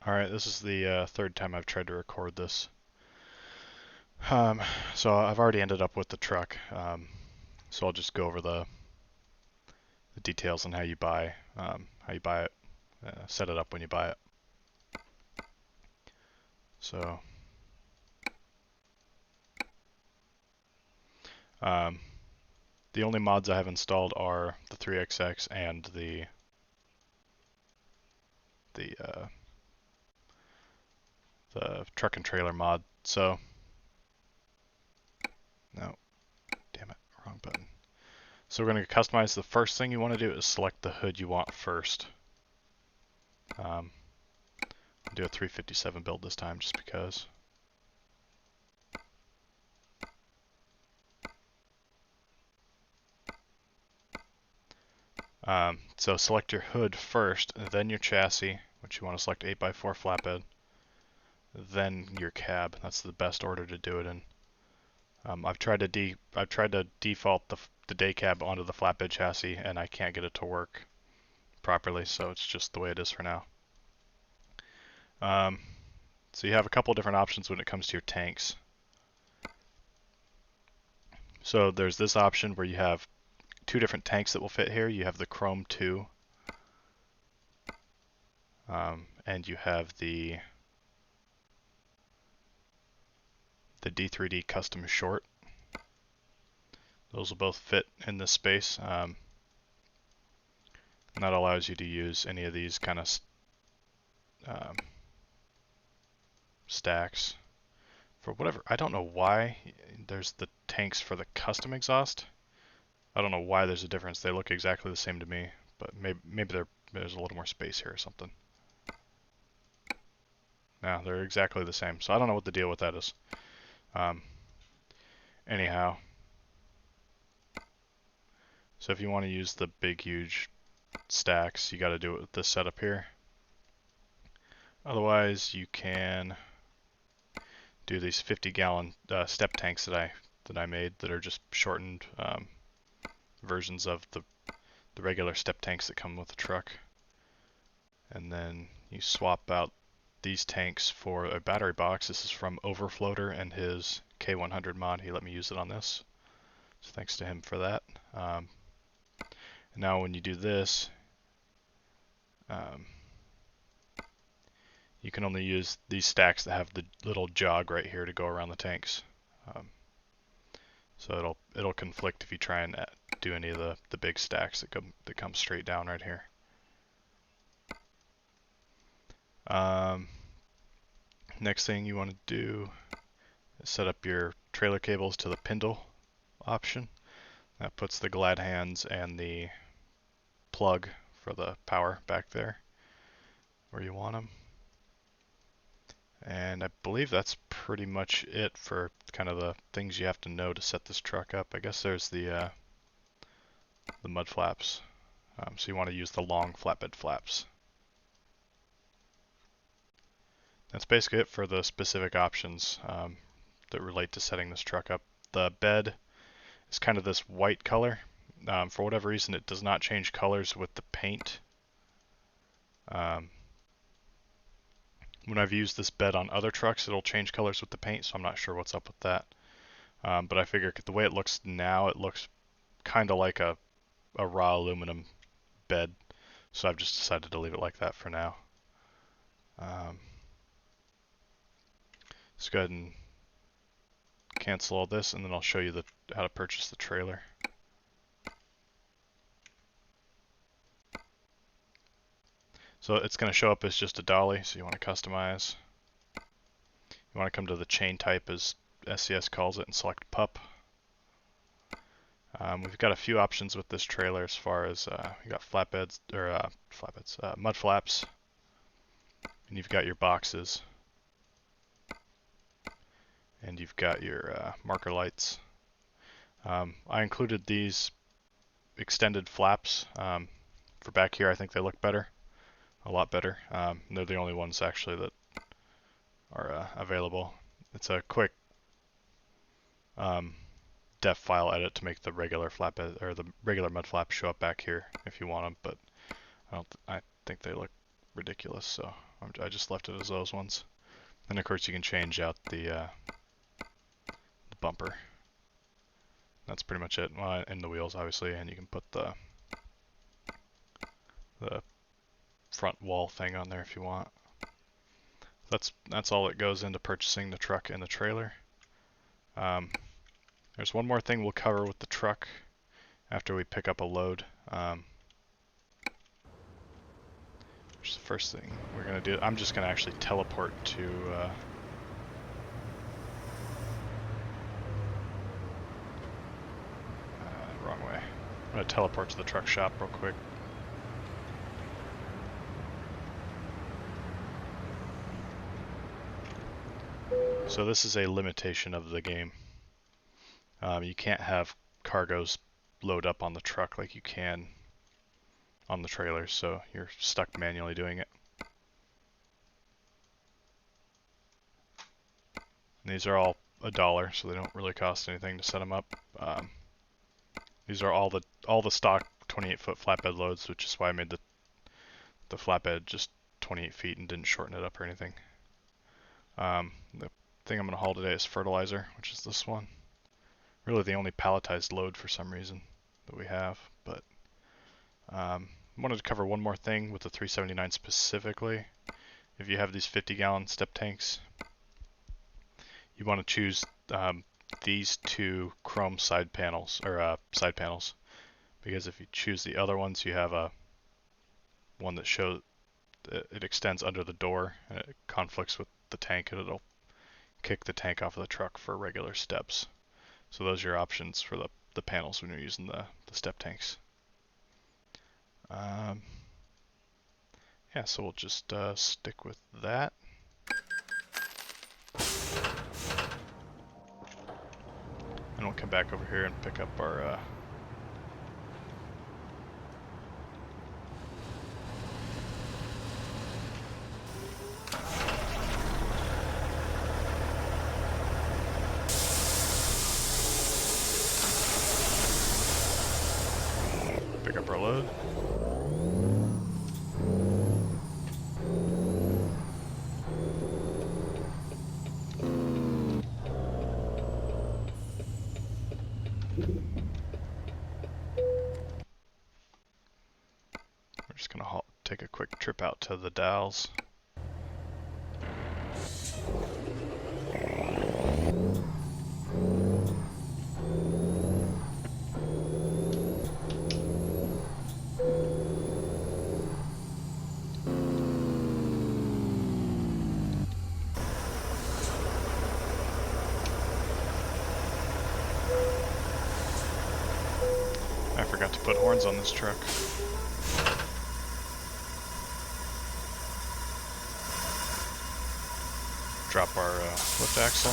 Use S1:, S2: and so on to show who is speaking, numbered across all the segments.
S1: Alright, this is the third time I've tried to record this. Um, so I've already ended up with the truck, so I'll just go over the details on how you buy it, set it up when you buy it. So, um, the only mods I have installed are the 3XX and the the truck and trailer mod. So, no, damn it, wrong button. So we're going to customize. The first thing you want to do is select the hood you want first. I'll do a 357 build this time just because. So select your hood first, then your chassis, which you want to select 8x4 flatbed, then your cab. That's the best order to do it in. I've tried to default the day cab onto the flatbed chassis, and I can't get it to work properly, so it's just the way it is for now. Um, so you have a couple different options when it comes to your tanks. So there's this option where you have two different tanks that will fit here. You have the Chrome 2, and you have the D3D Custom Short. Those will both fit in this space. And that allows you to use any of these kind of um, stacks. For whatever, I don't know why there's the tanks for the custom exhaust. I don't know why there's a difference. They look exactly the same to me, but maybe there's a little more space here or something. No, they're exactly the same. So I don't know what the deal with that is. Anyhow, so if you want to use the big, huge stacks, you got to do it with this setup here. Otherwise, you can do these 50-gallon step tanks that I made that are just shortened versions of the regular step tanks that come with the truck. And then you swap out these tanks for a battery box. This is from Overfloater and his K100 mod. He let me use it on this, so thanks to him for that. Now when you do this, you can only use these stacks that have the little jog right here to go around the tanks. So it'll conflict if you try and do any of the big stacks that come straight down right here. Next thing you want to do is set up your trailer cables to the Pindle option. That puts the glad hands and the plug for the power back there where you want them. And I believe that's pretty much it for kind of the things you have to know to set this truck up. I guess there's the mud flaps. So you want to use the long flatbed flaps. That's basically it for the specific options that relate to setting this truck up. The bed is kind of this white color. For whatever reason, it does not change colors with the paint. When I've used this bed on other trucks, it'll change colors with the paint, so I'm not sure what's up with that. But I figure the way it looks now, it looks kind of like a raw aluminum bed, so I've just decided to leave it like that for now. Let's go ahead and cancel all this, and then I'll show you how to purchase the trailer. So it's going to show up as just a dolly, so you want to customize. You want to come to the chain type, as SCS calls it, and select pup. We've got a few options with this trailer as far as you got mud flaps, and you've got your boxes, and you've got your marker lights. I included these extended flaps for back here. I think they look better, a lot better. They're the only ones actually that are available. It's a quick def file edit to make the regular flatbed or the regular mud flaps show up back here if you want them, but I think they look ridiculous, so I just left it as those ones. And of course you can change out the bumper. That's pretty much it. Well, and the wheels obviously, and you can put the front wall thing on there if you want. That's all that goes into purchasing the truck and the trailer. There's one more thing we'll cover with the truck after we pick up a load. Which is the first thing we're gonna do. I'm just gonna actually teleport to wrong way. I'm gonna teleport to the truck shop real quick. So this is a limitation of the game. You can't have cargoes load up on the truck like you can on the trailers, so you're stuck manually doing it. And these are all $1, so they don't really cost anything to set them up. These are all the stock 28-foot flatbed loads, which is why I made the flatbed just 28 feet and didn't shorten it up or anything. The thing I'm going to haul today is fertilizer, which is this one. Really the only palletized load for some reason that we have, but I wanted to cover one more thing with the 379 specifically. If you have these 50-gallon step tanks, you want to choose these two chrome side panels, because if you choose the other ones, you have a one that shows it extends under the door and it conflicts with the tank, and it'll kick the tank off of the truck for regular steps. So those are your options for the panels when you're using the step tanks. Yeah, so we'll just stick with that. And we'll come back over here and pick up our load. We're just going to take a quick trip out to the Dalles. I forgot to put horns on this truck. Drop our lift axle.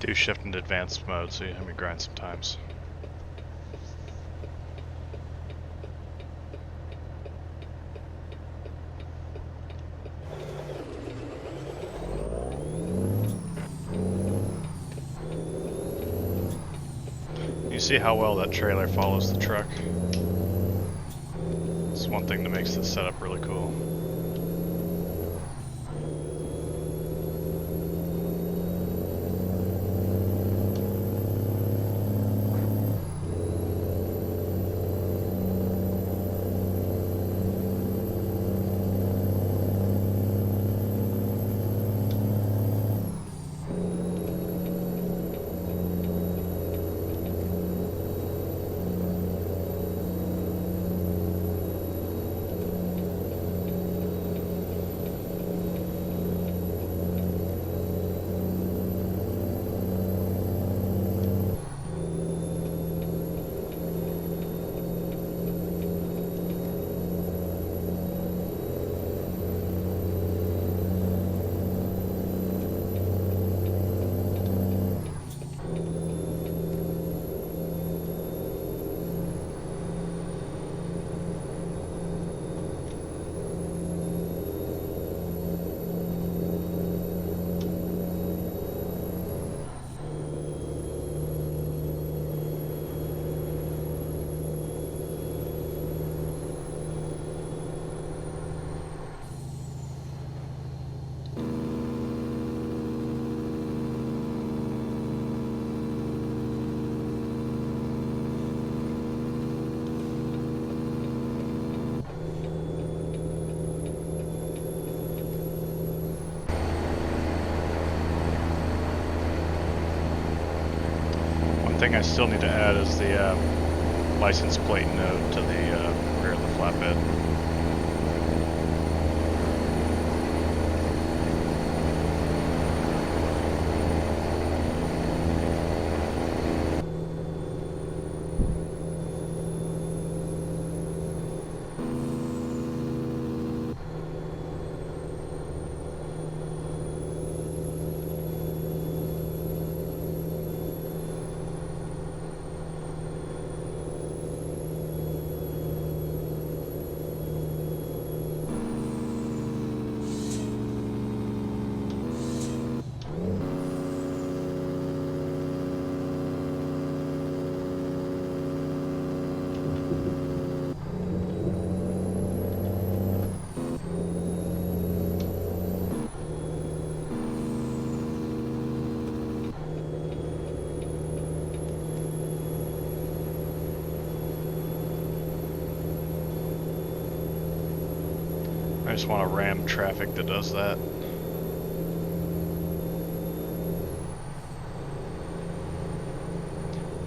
S1: Do shift into advanced mode, so you hear me grind sometimes. You see how well that trailer follows the truck? It's one thing that makes this setup really cool. thing I still need to add is the license plate node to the rear of the flatbed. I just want to ram traffic that does that.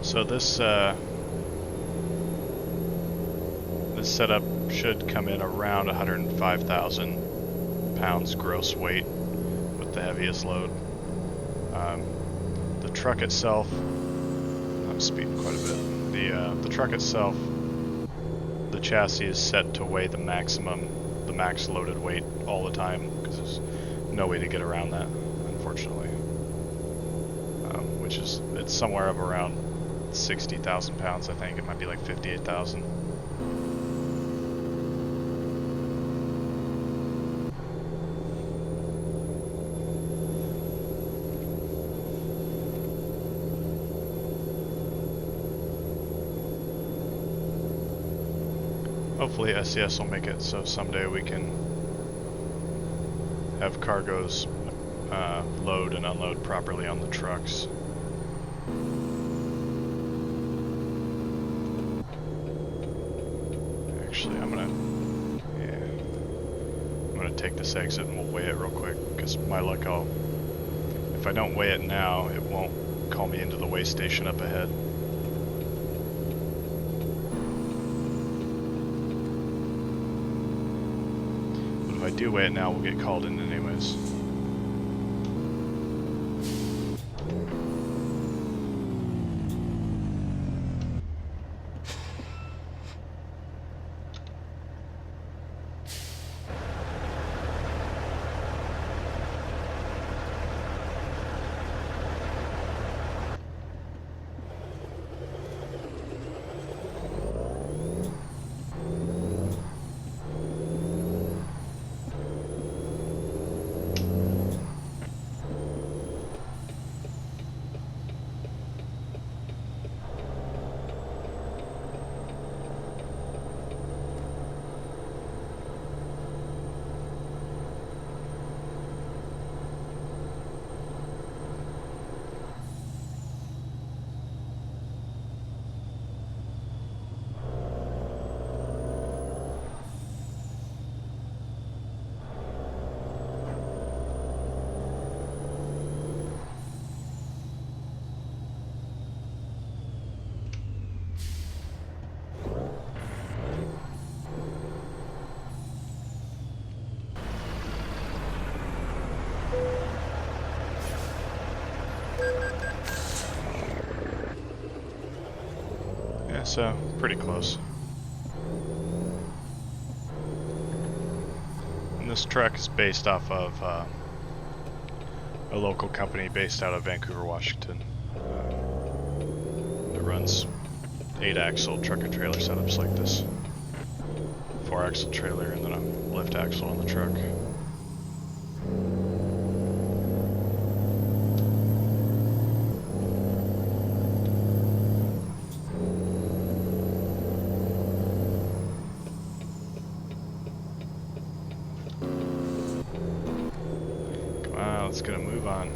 S1: So this this setup should come in around 105,000 pounds gross weight with the heaviest load. The truck itself, I'm speeding quite a bit. The truck itself, the chassis is set to weigh the max loaded weight all the time because there's no way to get around that, unfortunately. Which is, it's somewhere up around 60,000 pounds, I think. It might be like 58,000. Hopefully SES will make it so someday we can have cargoes load and unload properly on the trucks. Actually, I'm gonna take this exit and we'll weigh it real quick, because my luck, if I don't weigh it now, it won't call me into the weigh station up ahead. If I do weigh it now, we'll get called in anyways. So, pretty close. And this truck is based off of a local company based out of Vancouver, Washington. It runs 8-axle truck and trailer setups like this. 4-axle trailer and then a lift axle on the truck. Let's get a move on.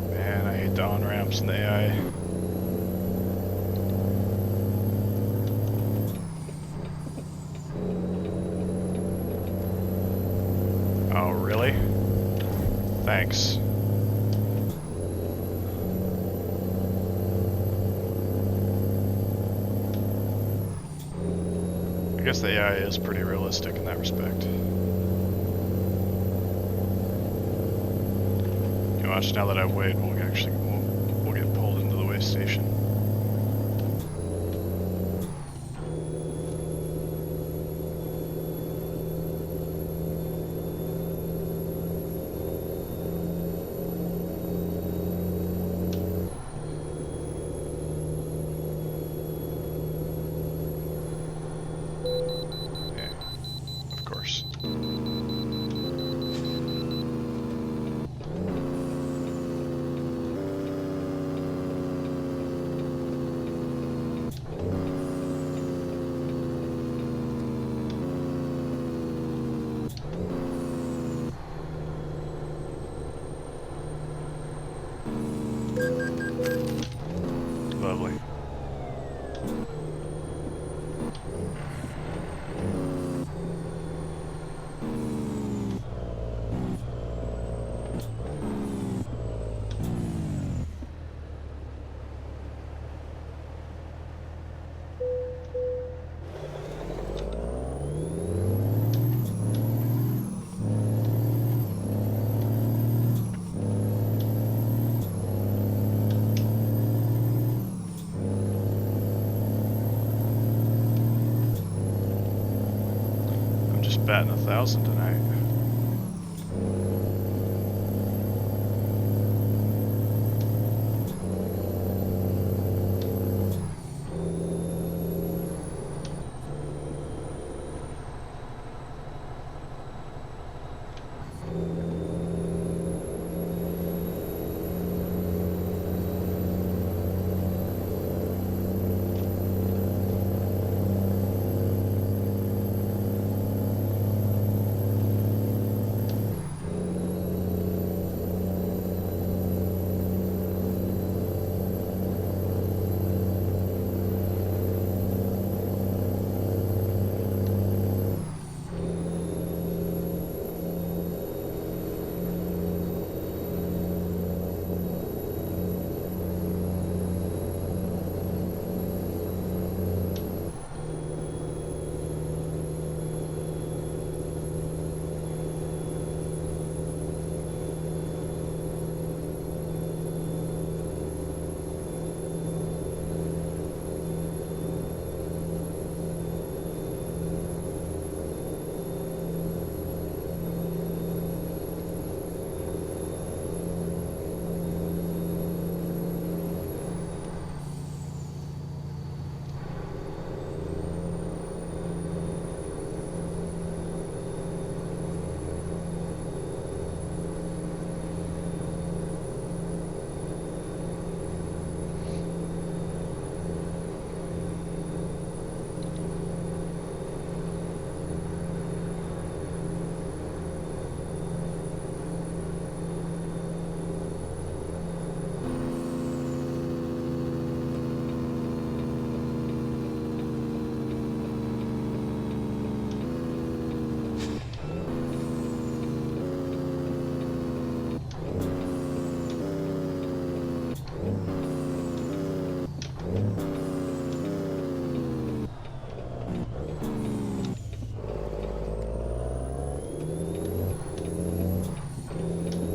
S1: Man, I hate the on-ramps and the AI. Oh, really? Thanks. I guess the AI is pretty realistic in that respect. You watch, now that I've weighed, we'll get pulled into the weigh station. Lovely. Batting 1,000 tonight.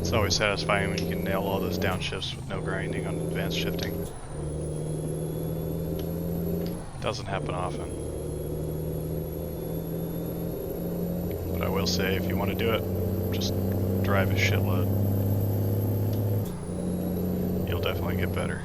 S1: It's always satisfying when you can nail all those downshifts with no grinding on advanced shifting. Doesn't happen often. But I will say, if you want to do it, just drive a shitload. You'll definitely get better.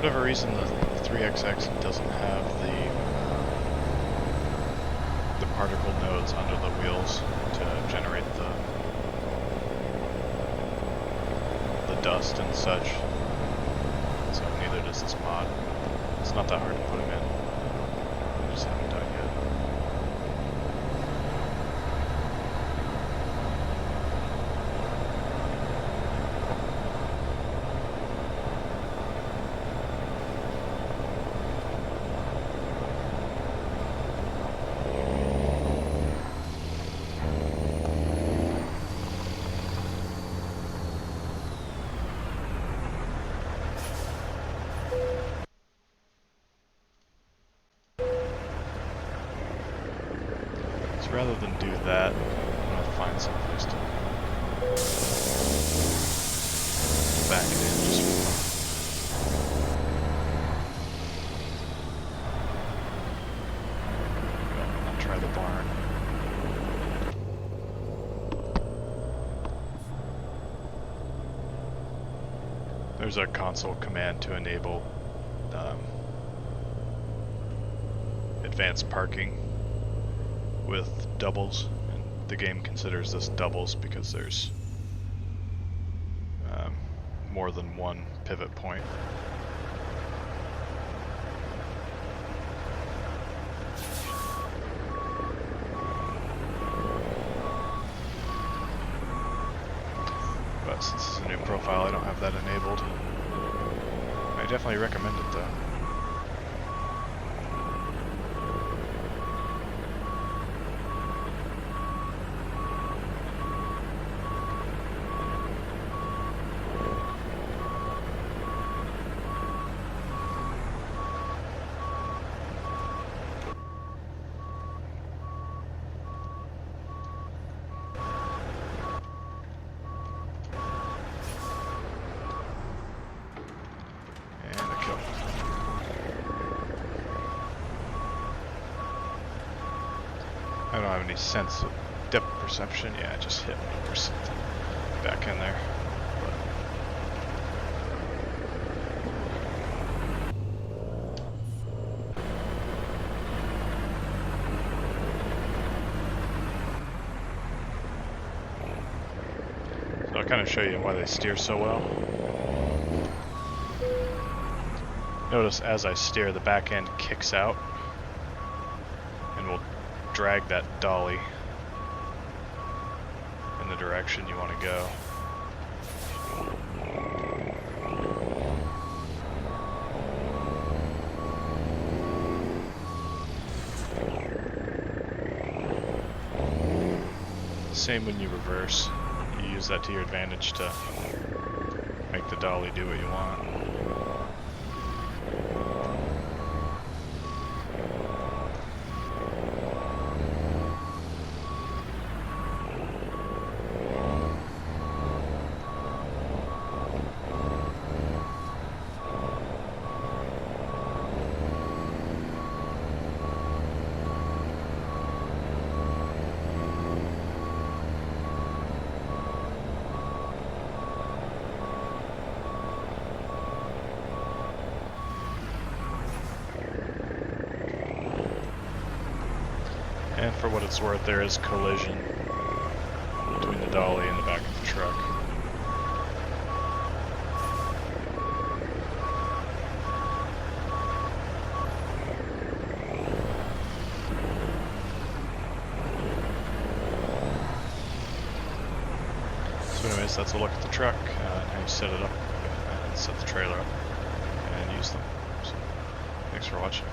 S1: whatever reason, the 3XX doesn't have the particle nodes under the wheels to generate the dust and such. So neither does this mod. It's not that hard to put them in. I just haven't done it yet. Rather than do that, I'm going to find some place to back it in just for fun. I'll try the barn. There's a console command to enable advanced parking with doubles, and the game considers this doubles because there's more than one pivot point. But since it's a new profile, I don't have that enabled. I definitely recommend it though. I don't have any sense of depth perception. Yeah, I just hit me or something back in there. So I'll kind of show you why they steer so well. Notice as I steer, the back end kicks out and will drag that dolly in the direction you want to go. Same when you reverse. You use that to your advantage to make the dolly do what you want. And for what it's worth, there is collision between the dolly and the back of the truck. So anyways, that's a look at the truck, and how you set it up, and set the trailer up, and use them. So, thanks for watching.